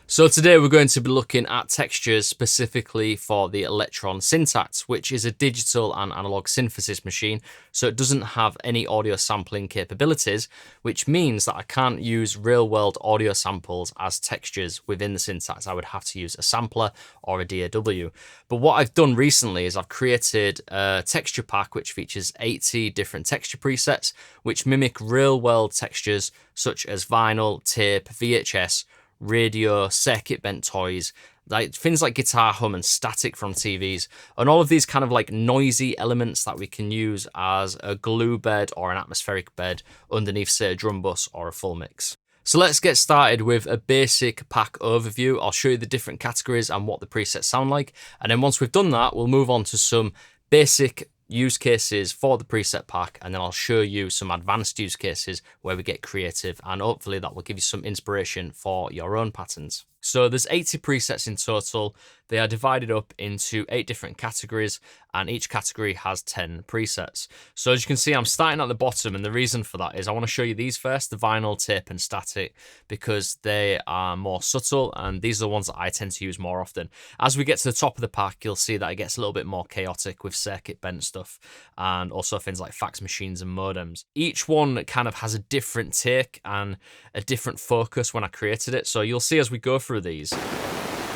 So today we're going to be looking at textures specifically for the Elektron Syntakt, which is a digital and analog synthesis machine. So it doesn't have any audio sampling capabilities, which means that I can't use real world audio samples as textures within the Syntakt. I would have to use a sampler or a DAW. But what I've done recently is I've created a texture pack which features 80 different texture presets, which mimic real world textures such as vinyl, tape, VHS, radio, circuit bent toys, like things like guitar hum and static from TVs, and all of these kind of like noisy elements that we can use as a glue bed or an atmospheric bed underneath, say, a drum bus or a full mix. So let's get started with a basic pack overview. I'll show you the different categories and what the presets sound like, and then once we've done that, we'll move on to some basic use cases for the preset pack, and then I'll show you some advanced use cases where we get creative, and hopefully that will give you some inspiration for your own patterns. So there's 80 presets in total. They are divided up into 8 different categories, and each category has 10 presets. So as you can see, I'm starting at the bottom, and the reason for that is I want to show you these first, the vinyl, tape, and static, because they are more subtle, and these are the ones that I tend to use more often. As we get to the top of the pack, you'll see that it gets a little bit more chaotic with circuit bent stuff, and also things like fax machines and modems. Each one kind of has a different take and a different focus when I created it. So you'll see as we go through these,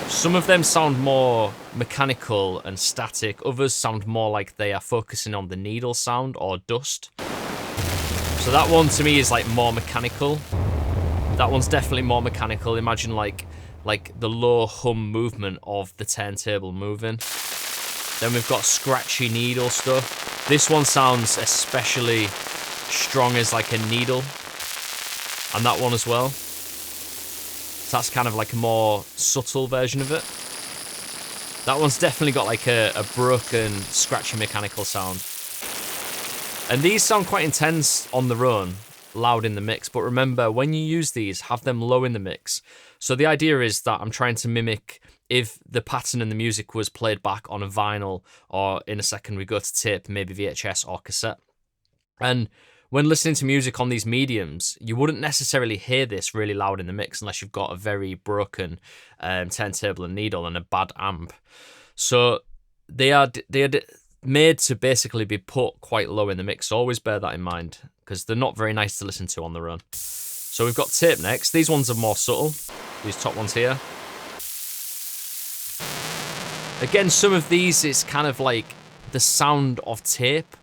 some of them sound more mechanical and static, others sound more like they are focusing on the needle sound or dust. So that one to me is like more mechanical. That one's definitely more mechanical. Imagine like the low hum movement of the turntable moving. Then we've got scratchy needle stuff. This one sounds especially strong as like a needle, and that one as well. So that's kind of like a more subtle version of it. That one's definitely got like a broken, scratchy mechanical sound. And these sound quite intense on their own, loud in the mix. But remember, when you use these, have them low in the mix. So the idea is that I'm trying to mimic if the pattern and the music was played back on a vinyl, or in a second we go to tape, maybe VHS or cassette. And when listening to music on these mediums, you wouldn't necessarily hear this really loud in the mix unless you've got a very broken turntable and needle and a bad amp. So they are made to basically be put quite low in the mix. So always bear that in mind, because they're not very nice to listen to on their own. So we've got tape next. These ones are more subtle, these top ones here. Again, some of these is kind of like the sound of tape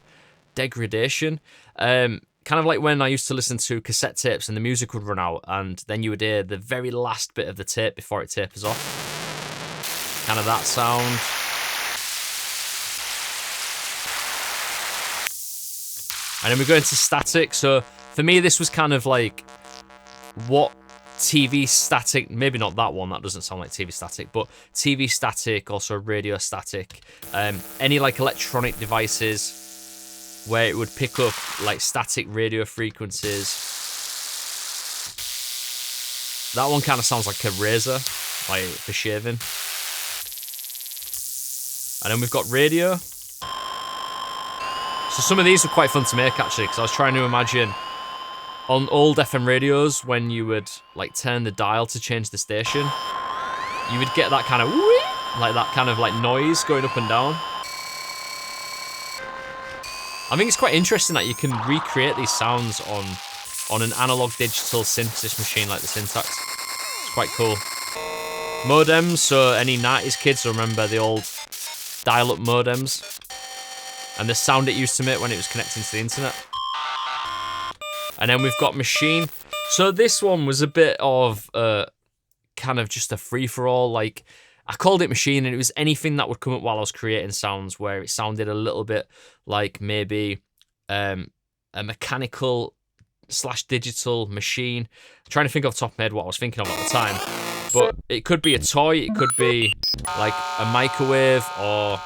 degradation. Kind of like when I used to listen to cassette tapes and the music would run out, and then you would hear the very last bit of the tape before it tapers off. Kind of that sound. And then we go into static. So for me, this was kind of like what TV static, maybe not that one, that doesn't sound like TV static, but TV static, also radio static, any like electronic devices where it would pick up like static radio frequencies. That one kind of sounds like a razor, like for shaving. And then we've got radio. So some of these were quite fun to make actually, because I was trying to imagine on old FM radios when you would like turn the dial to change the station, you would get that kind of like that kind of like noise going up and down. I think it's quite interesting that you can recreate these sounds on an analog digital synthesis machine like the Syntakt. It's quite cool. Modems, so any 90s kids will remember the old dial-up modems and the sound it used to make when it was connecting to the internet. And then we've got machine. So this one was a bit of kind of just a free-for-all. Like, I called it machine, and it was anything that would come up while I was creating sounds where it sounded a little bit like maybe a mechanical / digital machine. I'm trying to think off the top of my head what I was thinking of at the time. But it could be a toy, it could be like a microwave, or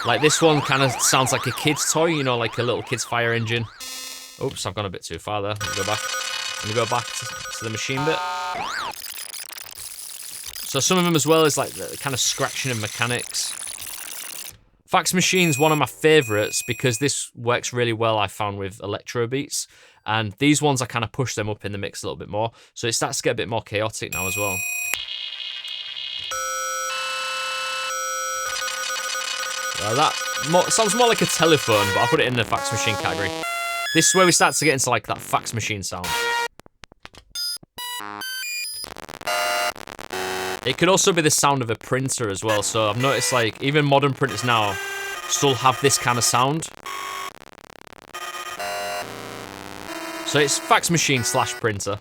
like this one kind of sounds like a kid's toy, you know, like a little kid's fire engine. Oops, I've gone a bit too far there. Let me go back. Let me go back to the machine bit. So some of them as well is like the kind of scratching of mechanics. Fax machine's one of my favorites because this works really well, I found, with electro beats. And these ones, I kind of push them up in the mix a little bit more. So it starts to get a bit more chaotic now as well. That sounds more like a telephone, but I'll put it in the fax machine category. This is where we start to get into like that fax machine sound. It could also be the sound of a printer as well, so I've noticed like even modern printers now still have this kind of sound. So it's fax machine / printer.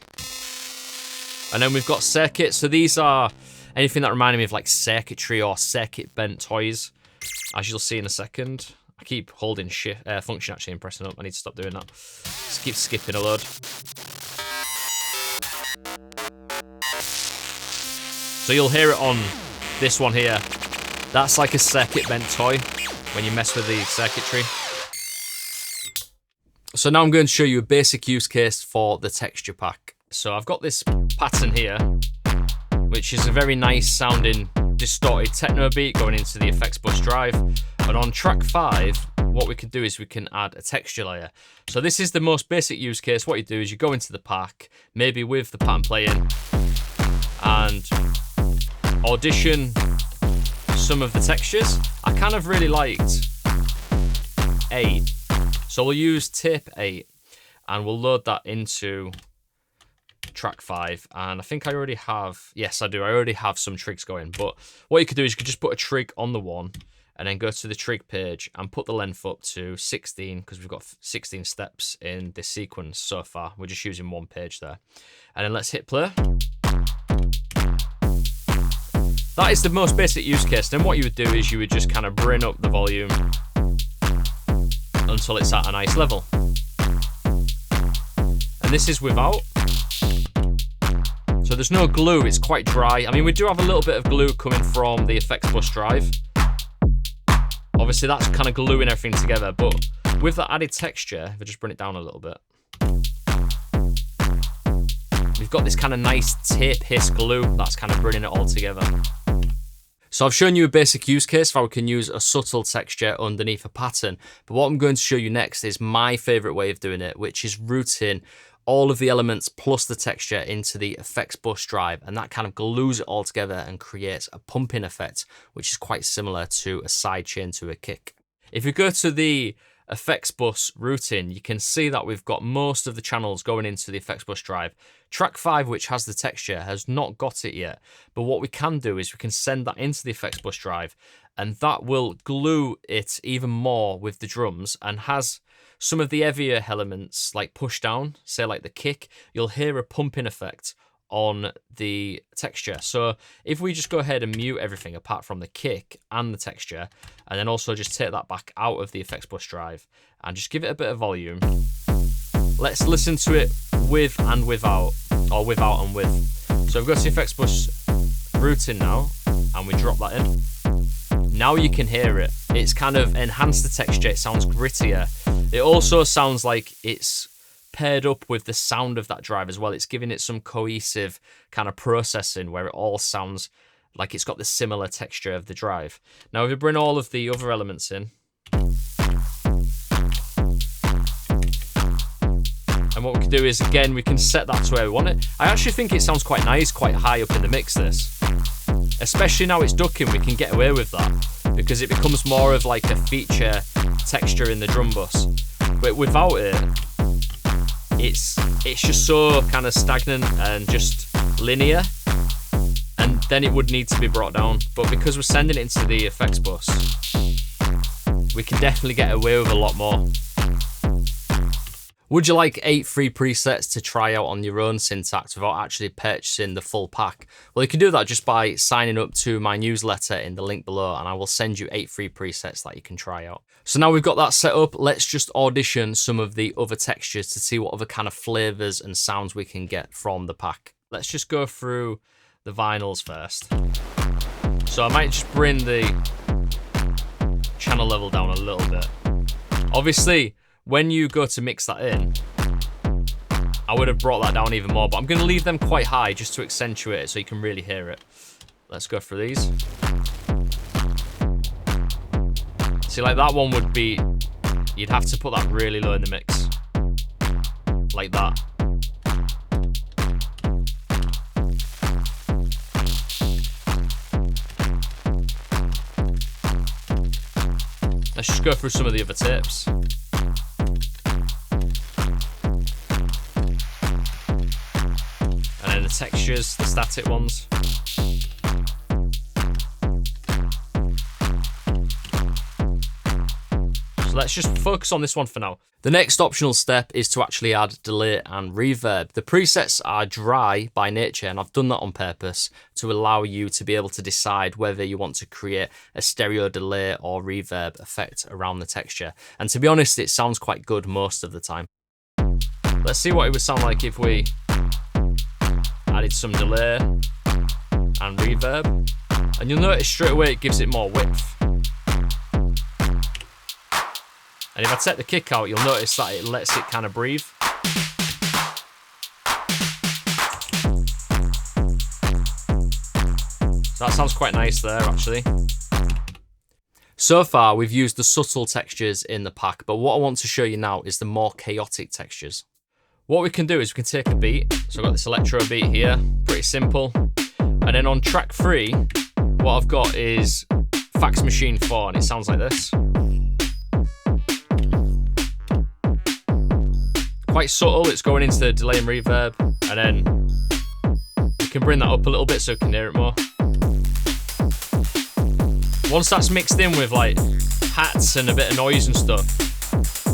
And then we've got circuits, so these are anything that reminded me of like circuitry or circuit bent toys, as you'll see in a second. I keep holding shift function actually and pressing up. I need to stop doing that. Just keep skipping a load. So you'll hear it on this one here. That's like a circuit bent toy when you mess with the circuitry. So now I'm going to show you a basic use case for the texture pack. So I've got this pattern here, which is a very nice sounding distorted techno beat going into the effects bus drive. And on track 5, what we can do is we can add a texture layer. So this is the most basic use case. What you do is you go into the pack, maybe with the pattern playing, and audition some of the textures. I kind of really liked 8. So we'll use tape 8 and we'll load that into track 5. And I think I already have, yes I do, I already have some trigs going. But what you could do is you could just put a trig on the one and then go to the trig page and put the length up to 16, because we've got 16 steps in this sequence so far. We're just using one page there. And then let's hit play. That is the most basic use case. Then what you would do is you would just kind of bring up the volume until it's at a nice level. And this is without. So there's no glue, it's quite dry. I mean, we do have a little bit of glue coming from the effects bus drive. Obviously that's kind of gluing everything together, but with that added texture, if I just bring it down a little bit, we've got this kind of nice tape hiss glue that's kind of bringing it all together. So I've shown you a basic use case for how we can use a subtle texture underneath a pattern, but what I'm going to show you next is my favorite way of doing it, which is routing all of the elements plus the texture into the effects bus drive, and that kind of glues it all together and creates a pumping effect, which is quite similar to a sidechain to a kick. If you go to the effects bus routing, you can see that we've got most of the channels going into the effects bus drive. Track 5, which has the texture, has not got it yet, but what we can do is we can send that into the effects bus drive, and that will glue it even more with the drums, and has some of the heavier elements like push down, say like the kick, you'll hear a pumping effect on the texture. So if we just go ahead and mute everything apart from the kick and the texture, and then also just take that back out of the effects bus drive and just give it a bit of volume, let's listen to it with and without, or without and with. So we've got the effects bus routing now, and we drop that in. Now you can hear it. It's kind of enhanced the texture, it sounds grittier. It also sounds like it's paired up with the sound of that drive as well. It's giving it some cohesive kind of processing where it all sounds like it's got the similar texture of the drive. Now if we bring all of the other elements in, and what we can do is, again, we can set that to where we want it. I actually think it sounds quite nice, quite high up in the mix, this. Especially now it's ducking, we can get away with that, because it becomes more of like a feature texture in the drum bus. But without it, it's just so kind of stagnant and just linear, and then it would need to be brought down. But because we're sending it into the effects bus, we can definitely get away with a lot more. Would you like 8 free presets to try out on your own Syntakt without actually purchasing the full pack? Well, you can do that just by signing up to my newsletter in the link below, and I will send you 8 free presets that you can try out. So now we've got that set up, let's just audition some of the other textures to see what other kind of flavors and sounds we can get from the pack. Let's just go through the vinyls first. So I might just bring the channel level down a little bit. Obviously, when you go to mix that in, I would have brought that down even more, but I'm going to leave them quite high just to accentuate it so you can really hear it. Let's go through these. See, like that one would be, you'd have to put that really low in the mix. Like that. Let's just go through some of the other tips. And then the textures, the static ones. So let's just focus on this one for now. The next optional step is to actually add delay and reverb. The presets are dry by nature, and I've done that on purpose to allow you to be able to decide whether you want to create a stereo delay or reverb effect around the texture. And to be honest, it sounds quite good most of the time. Let's see what it would sound like if we added some delay and reverb. And you'll notice straight away it gives it more width. And if I take the kick out, you'll notice that it lets it kind of breathe. So that sounds quite nice there, actually. So far, we've used the subtle textures in the pack, but what I want to show you now is the more chaotic textures. What we can do is we can take a beat. So I've got this electro beat here, pretty simple. And then on track 3, what I've got is Fax Machine 4, and it sounds like this. Quite subtle, it's going into the delay and reverb, and then you can bring that up a little bit so you can hear it more. Once that's mixed in with like hats and a bit of noise and stuff,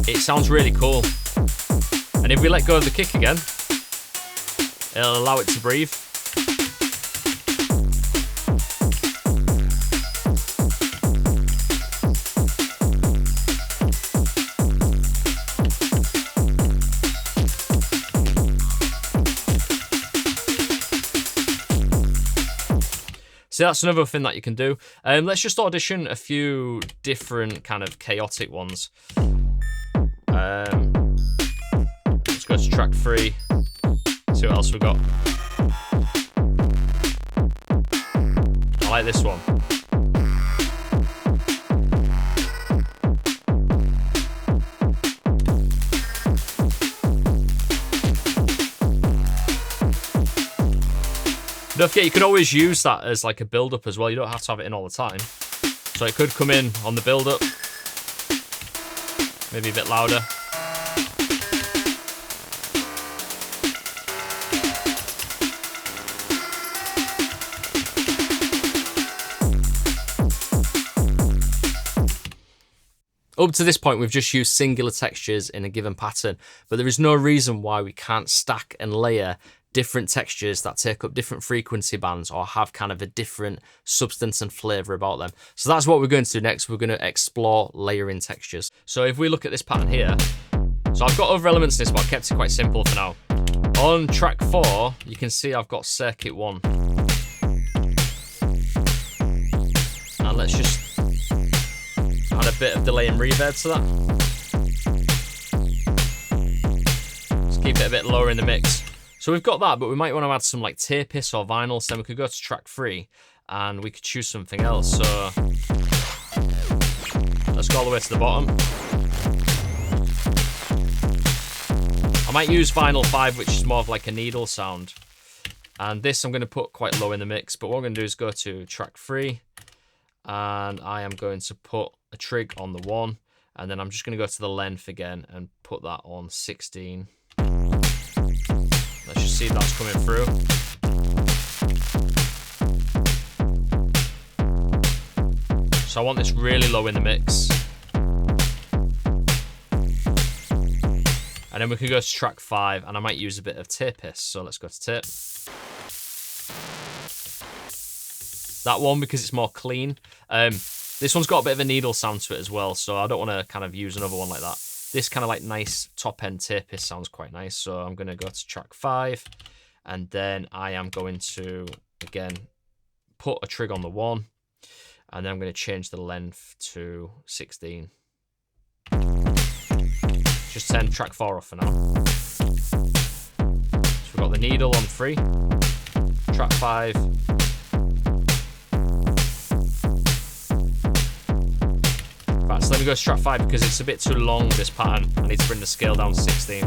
it sounds really cool. And if we let go of the kick again, it'll allow it to breathe. So that's another thing that you can do. Let's just audition a few different kind of chaotic ones. Let's go to track 3. See what else we got. I like this one. Don't forget, you could always use that as like a build-up as well. You don't have to have it in all the time. So it could come in on the build-up. Maybe a bit louder. Up to this point, we've just used singular textures in a given pattern, but there is no reason why we can't stack and layer different textures that take up different frequency bands or have kind of a different substance and flavor about them. So that's what we're going to do next. We're going to explore layering textures. So if we look at this pattern here, so I've got other elements in this, but I've kept it quite simple for now. On track 4, you can see I've got circuit 1. And let's just add a bit of delay and reverb to that. Let's keep it a bit lower in the mix. So we've got that, but we might want to add some like tape hiss or vinyl, so then we could go to track 3 and we could choose something else. So let's go all the way to the bottom. I might use vinyl 5, which is more of like a needle sound. And this I'm going to put quite low in the mix, but what I'm going to do is go to track 3 and I am going to put a trig on the 1, and then I'm just going to go to the length again and put that on 16. Let's just see if that's coming through. So I want this really low in the mix. And then we can go to track 5, and I might use a bit of tape hiss. So let's go to tape. That one, because it's more clean. This one's got a bit of a needle sound to it as well, so I don't want to kind of use another one like that. This kind of like nice top end tape hiss sounds quite nice, so I'm going to go to track 5, and then I am going to, again, put a trig on the 1, and then I'm going to change the length to 16. Just turn track 4 off for now. So we've got the needle on 3, track 5. Right, so let me go to track 5 because it's a bit too long, this pattern. I need to bring the scale down to 16.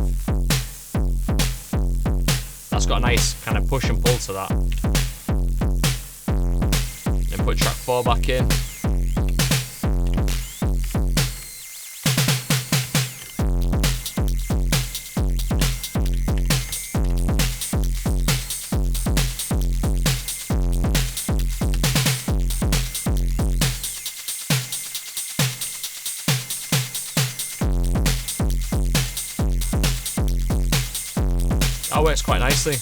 That's got a nice kind of push and pull to that. Then put track 4 back in. that works quite nicely.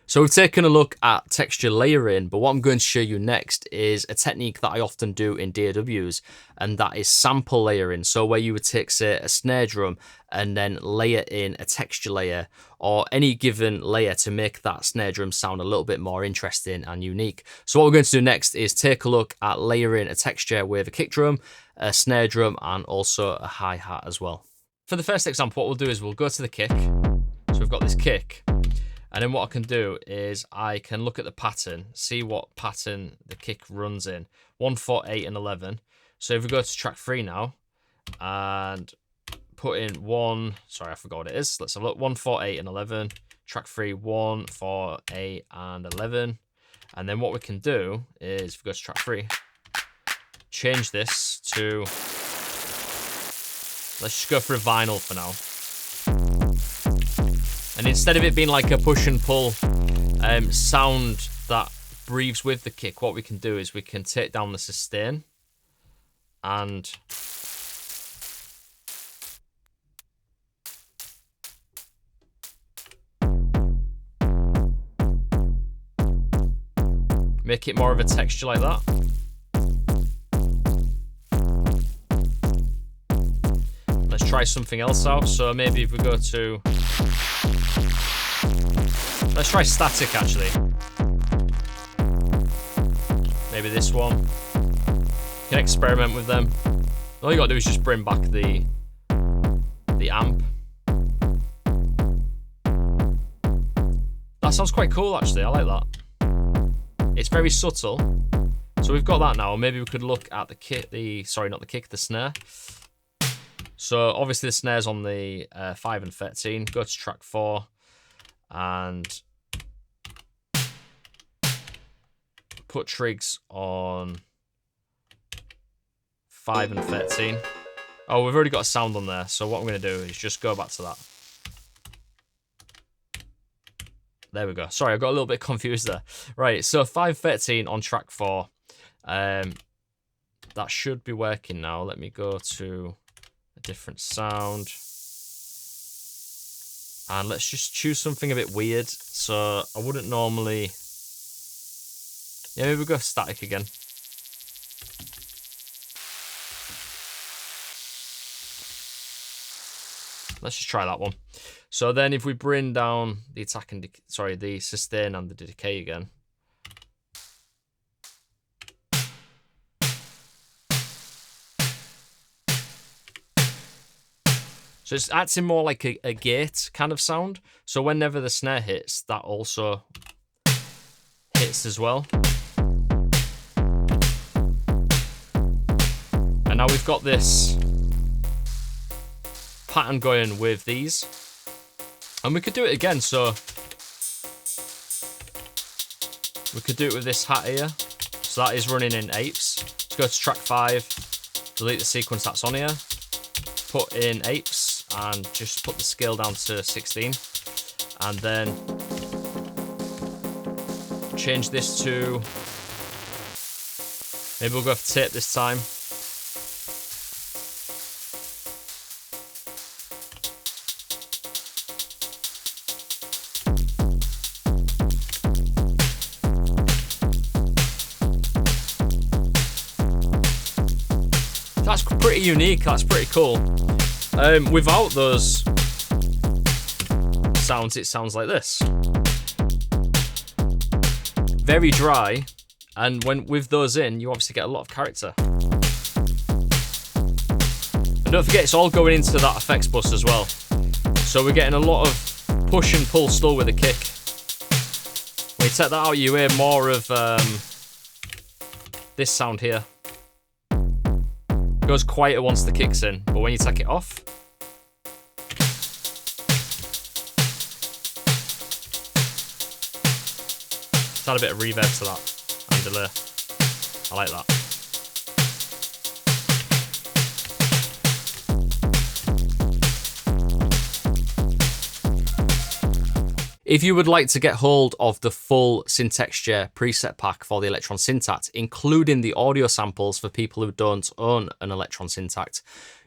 So we've taken a look at texture layering, but what I'm going to show you next is a technique that I often do in DAWs, and that is sample layering. So where you would take, say, a snare drum and then layer in a texture layer or any given layer to make that snare drum sound a little bit more interesting and unique. So what we're going to do next is take a look at layering a texture with a kick drum, a snare drum, and also a hi-hat as well. For the first example, what we'll do is we'll go to the kick. So we've got this kick. And then what I can do is I can look at the pattern, see what pattern the kick runs in. 1, 4, 8, and 11. So if we go to track 3 now and put in 1, sorry, I forgot what it is. Let's have a look. 1, 4, 8, and 11. Track 3, 1, 4, 8, and 11. And then what we can do is if we go to track 3, change this to, let's just go for a vinyl for now. And instead of it being like a push and pull sound that breathes with the kick, what we can do is we can take down the sustain and make it more of a texture like that. Let's try something else out. So maybe if we go to, let's try static actually. Maybe this one. You can experiment with them. All you gotta do is just bring back the amp. That sounds quite cool actually, I like that. It's very subtle. So we've got that now. Maybe we could look at the kick, sorry, not the kick, the snare. So obviously the snare's on the 5 and 13. Go to track 4 and put trigs on 5 and 13. Oh, we've already got a sound on there. So what I'm going to do is just go back to that. There we go. Sorry, I got a little bit confused there. Right, so 513 on track 4. That should be working now. Let me go to a different sound. And let's just choose something a bit weird. So I wouldn't normally... Yeah, maybe we'll go static again. Let's just try that one. So then if we bring down the attack and the sustain and the decay again. So it's acting more like a gate kind of sound. So whenever the snare hits, that also hits as well. And now we've got this pattern going with these. And we could do it again. So we could do it with this hat here. So that is running in eighths. Let's go to track 5, delete the sequence that's on here, put in eighths, and just put the scale down to 16, and then change this to, maybe we'll go for tape this time. That's pretty unique, that's pretty cool. Without those sounds, it sounds like this. Very dry, and when with those in, you obviously get a lot of character. And don't forget, it's all going into that effects bus as well. So we're getting a lot of push and pull still with the kick. When you take that out, you hear more of this sound here. It goes quieter once the kick's in, but when you take it off, add a bit of reverb to that and delay. I like that. If you would like to get hold of the full Syntexture Preset Pack for the Elektron Syntakt, including the audio samples for people who don't own an Elektron Syntakt,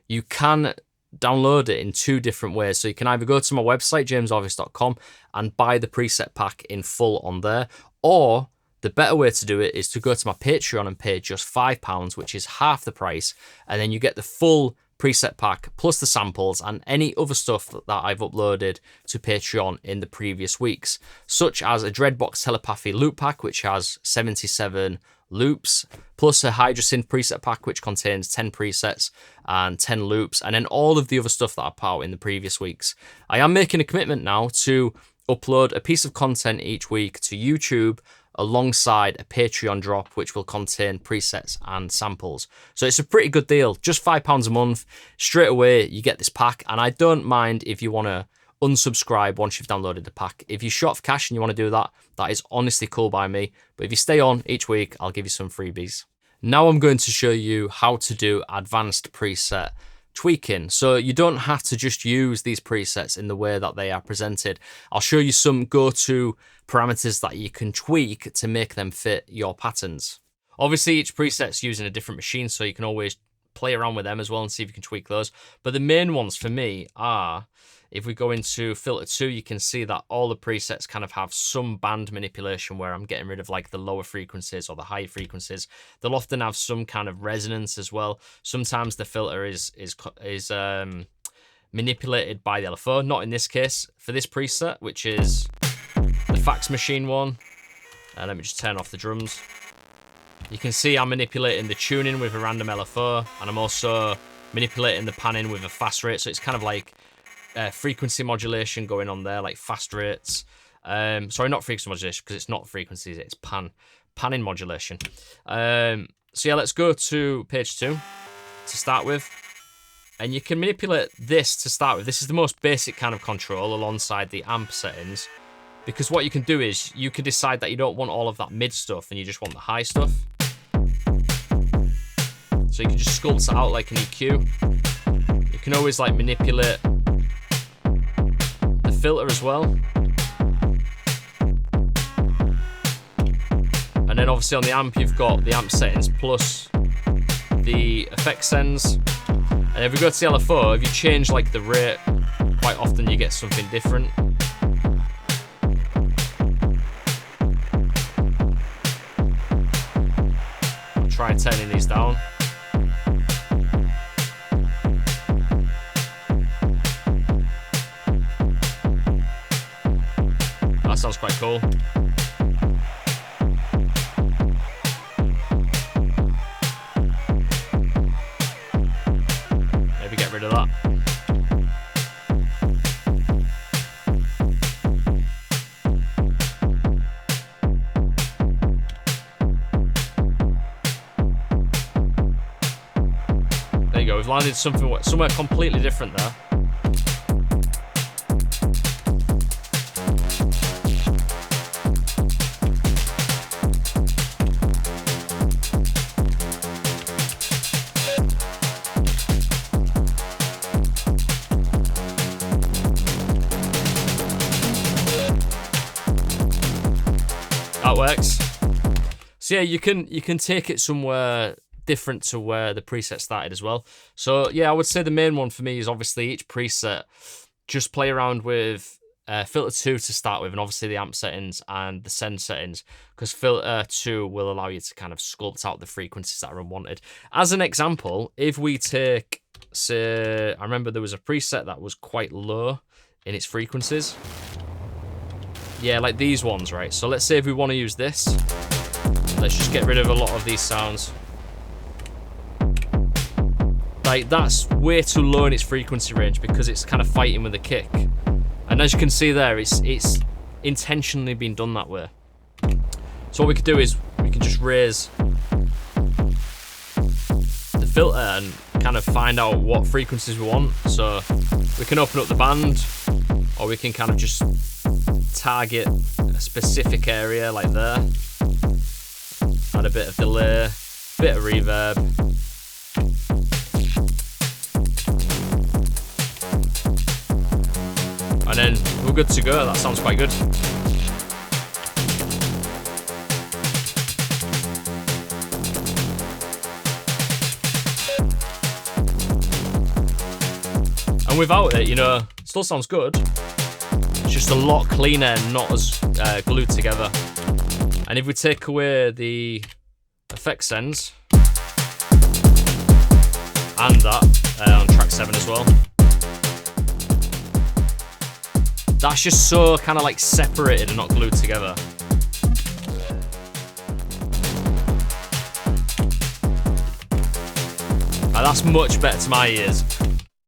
you can download it in 2 different ways. So you can either go to my website, jamesorvis.com, and buy the preset pack in full on there, or the better way to do it is to go to my Patreon and pay just £5, which is half the price, and then you get the full preset pack plus the samples and any other stuff that I've uploaded to Patreon in the previous weeks, such as a Dreadbox Telepathy loop pack, which has 77 loops, plus a Hydrosynth preset pack, which contains 10 presets and 10 loops, and then all of the other stuff that I put out in the previous weeks. I am making a commitment now to upload a piece of content each week to YouTube alongside a Patreon drop, which will contain presets and samples. So it's a pretty good deal, just £5 a month. Straight away, you get this pack, and I don't mind if you want to unsubscribe once you've downloaded the pack. If you're short of cash and you want to do that, that is honestly cool by me. But if you stay on each week, I'll give you some freebies. Now I'm going to show you how to do advanced preset tweaking. So you don't have to just use these presets in the way that they are presented. I'll show you some go-to parameters that you can tweak to make them fit your patterns. Obviously, each preset's using a different machine, so you can always play around with them as well and see if you can tweak those. But the main ones for me are, if we go into filter 2, you can see that all the presets kind of have some band manipulation where I'm getting rid of like the lower frequencies or the high frequencies. They'll often have some kind of resonance as well. Sometimes the filter is manipulated by the LFO, not in this case. For this preset, which is the fax machine one, let me just turn off the drums. You can see I'm manipulating the tuning with a random LFO, and I'm also manipulating the panning with a fast rate, so it's kind of like frequency modulation going on there, like fast rates. Sorry, not frequency modulation, because it's not frequencies, it's panning modulation. So yeah, let's go to page 2 to start with. And you can manipulate this to start with. This is the most basic kind of control alongside the amp settings. Because what you can do is, you can decide that you don't want all of that mid stuff and you just want the high stuff. So you can just sculpt it out like an EQ. You can always like manipulate the filter as well. And then obviously on the amp, you've got the amp settings plus the effect sends. And if we go to the LFO, if you change like the rate, quite often you get something different. I'll try turning these down. That sounds quite cool. Maybe get rid of that. There you go, we've landed somewhere completely different there. That works. So yeah, you can take it somewhere different to where the preset started as well. So yeah, I would say the main one for me is obviously each preset. Just play around with filter 2 to start with, and obviously the amp settings and the send settings, because filter 2 will allow you to kind of sculpt out the frequencies that are unwanted. As an example, if we take, say, I remember there was a preset that was quite low in its frequencies. Yeah, like these ones, right? So let's say if we want to use this, let's just get rid of a lot of these sounds. Like, that's way too low in its frequency range because it's kind of fighting with the kick. And as you can see there, it's intentionally been done that way. So what we could do is we can just raise the filter and kind of find out what frequencies we want. So we can open up the band, or we can kind of just target a specific area like there. Add a bit of delay, bit of reverb. And then we're good to go. That sounds quite good. without it, you know, it still sounds good. It's just a lot cleaner and not as glued together. And if we take away the effect sends, and that on track 7 as well, that's just so kind of like separated and not glued together. And that's much better to my ears.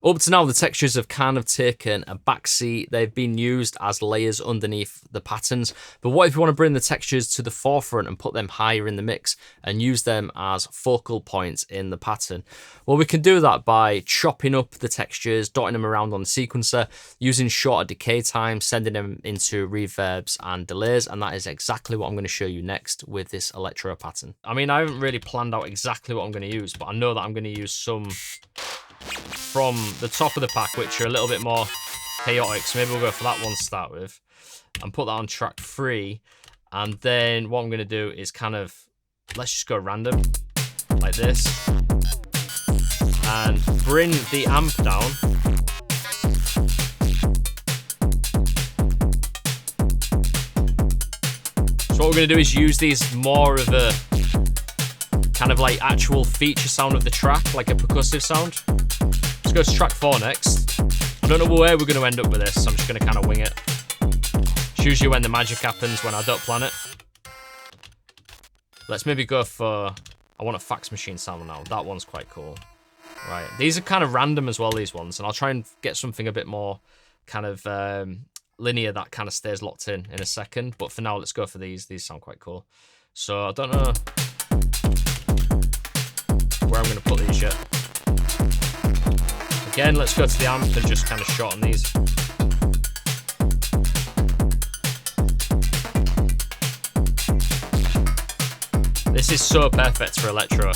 Up to now, the textures have kind of taken a backseat. They've been used as layers underneath the patterns. But what if you want to bring the textures to the forefront and put them higher in the mix and use them as focal points in the pattern? Well, we can do that by chopping up the textures, dotting them around on the sequencer, using shorter decay time, sending them into reverbs and delays. And that is exactly what I'm going to show you next with this electro pattern. I mean, I haven't really planned out exactly what I'm going to use, but I know that I'm going to use some from the top of the pack, which are a little bit more chaotic. So maybe we'll go for that one to start with and put that on track 3. And then what I'm going to do is kind of, let's just go random like this and bring the amp down. So what we're going to do is use these more of a kind of like actual feature sound of the track, like a percussive sound. Let's go to track 4 next. I don't know where we're going to end up with this, so I'm just going to kind of wing it. It's usually when the magic happens, when I don't plan it. Let's maybe go for, I want a fax machine sound now. That one's quite cool. Right, these are kind of random as well, these ones, and I'll try and get something a bit more kind of linear that kind of stays locked in a second. But for now, let's go for these. These sound quite cool. So I don't know where I'm going to put these yet. Again, let's go to the amp and just kind of shorten these. This is so perfect for electro.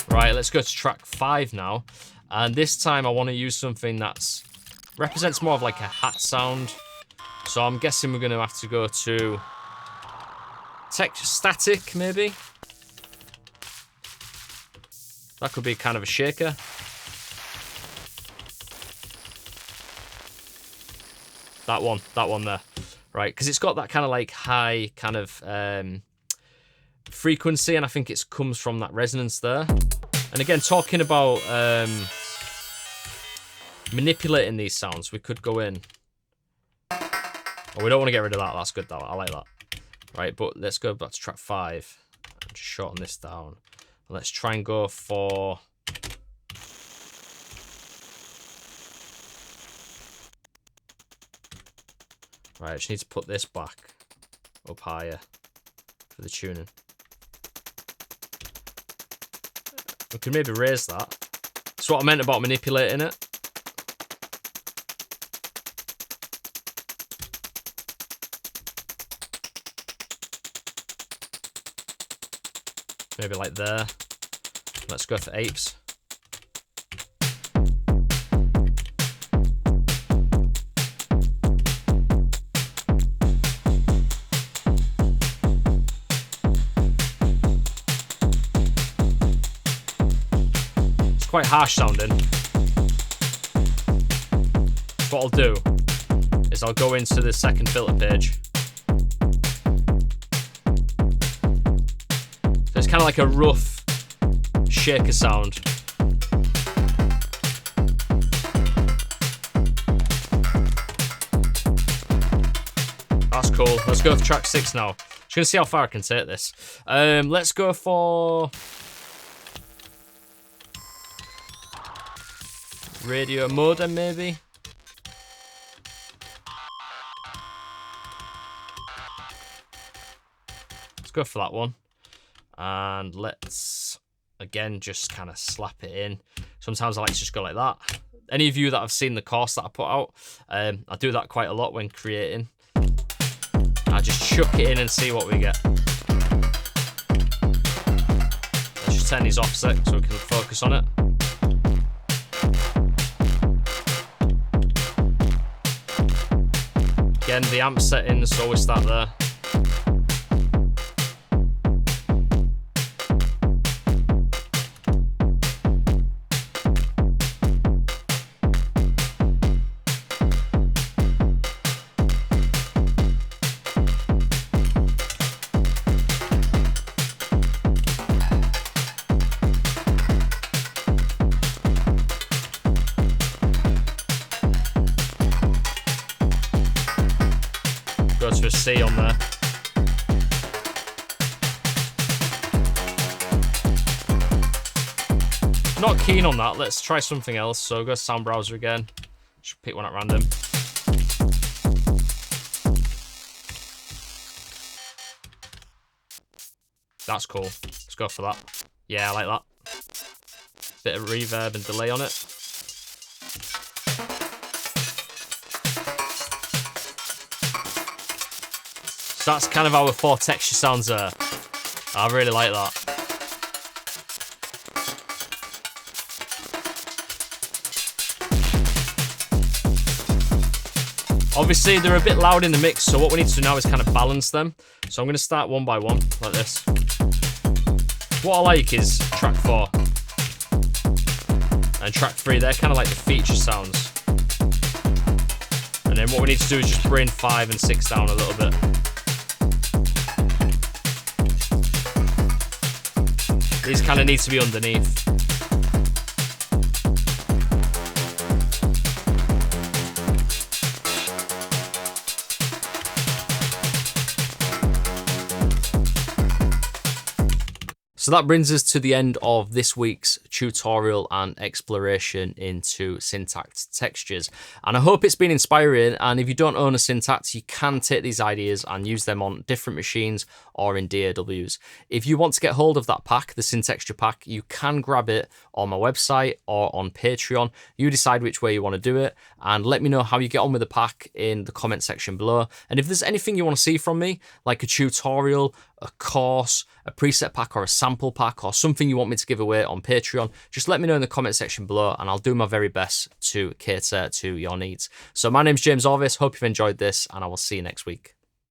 Right, let's go to track 5 now. And this time I want to use something that represents more of like a hat sound. So I'm guessing we're going to have to go to static, maybe. That could be kind of a shaker. That one there. Right, because it's got that kind of like high kind of frequency, and I think it comes from that resonance there. And again, talking about manipulating these sounds, we could go in. Oh, we don't want to get rid of that. That's good, though. I like that. Right, but let's go back to track 5 and just shorten this down. Let's try and go for... Right, I just need to put this back up higher for the tuning. We can maybe raise that. That's what I meant about manipulating it. Maybe like there. Let's go for apes. It's quite harsh sounding. So what I'll do is I'll go into the second filter page. It's kind of like a rough shaker sound. That's cool. Let's go for track 6 now. Just gonna see how far I can take this. Let's go for radio modem, maybe. Let's go for that one. And let's, again, just kind of slap it in. Sometimes I like to just go like that. Any of you that have seen the course that I put out, I do that quite a lot when creating. I just chuck it in and see what we get. Let's just turn these offset so we can focus on it. Again, the amp settings always start there. to a C on there. Not keen on that. Let's try something else. So go to sound browser again. Just pick one at random. That's cool. Let's go for that. Yeah, I like that. Bit of reverb and delay on it. So that's kind of our 4 texture sounds there. I really like that. Obviously, they're a bit loud in the mix, so what we need to do now is kind of balance them. So I'm going to start one by one, like this. What I like is track 4 and track 3. They're kind of like the feature sounds. And then what we need to do is just bring 5 and 6 down a little bit. These kind of need to be underneath. So that brings us to the end of this week's tutorial and exploration into Syntakt textures. And I hope it's been inspiring. And if you don't own a Syntakt, you can take these ideas and use them on different machines or in DAWs. If you want to get hold of that pack, the Syntexture Pack, you can grab it on my website or on Patreon. You decide which way you want to do it, and let me know how you get on with the pack in the comment section below. And if there's anything you want to see from me, like a tutorial, a course, a preset pack or a sample pack, or something you want me to give away on Patreon, just let me know in the comment section below and I'll do my very best to cater to your needs. So my name's James Orvis, hope you've enjoyed this, and I will see you next week.